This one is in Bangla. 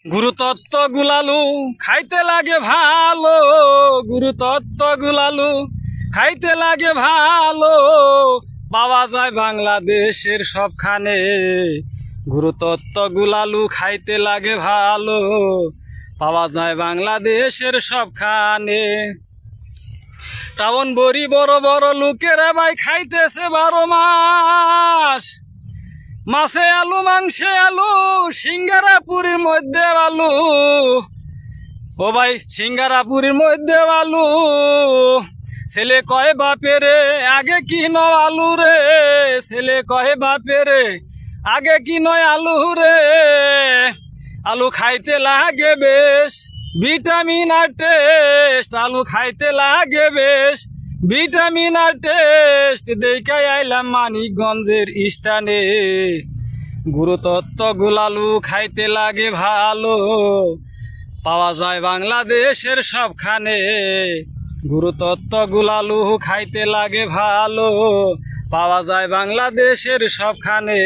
গুরুতত্ত্ব গুলালু খাইতে লাগে ভালো, গুরুতত্ত্ব গুলালু খাইতে লাগে ভালো, পাওয়া যায় বাংলাদেশের সবখানে। গুরুতত্ত্ব গুলালু খাইতে লাগে ভালো, পাওয়া যায় বাংলাদেশের সবখানে। টাউন বড়ি বড় বড় লোকেরা ভাই খাইতেছে 12 মাস, মাছে আলু মাংসে আলু, সিঙ্গারা পুরীর মধ্যে আলু, ও ভাই সিঙ্গারা পুরীর মধ্যে আলু। ছেলে কয় বাপেরে আগে কি নয় আলু রে, ছেলে কয় বাপেরে আগে কি নয় আলু রে। আলু খাইতে লাগে বেশ ভিটামিন আর টেস্ট, আলু খাইতে লাগে বেশ ভিটামিন আর টেস্ট। দেখাই আইলাম মানিকগঞ্জের স্টানে, গুরুতত্ত্ব গুলালু খাইতে লাগে ভালো, পাওয়া যায় বাংলাদেশের সবখানে। গুরুতত্ত্ব গুলালু খাইতে লাগে ভালো, পাওয়া যায় বাংলাদেশের সবখানে।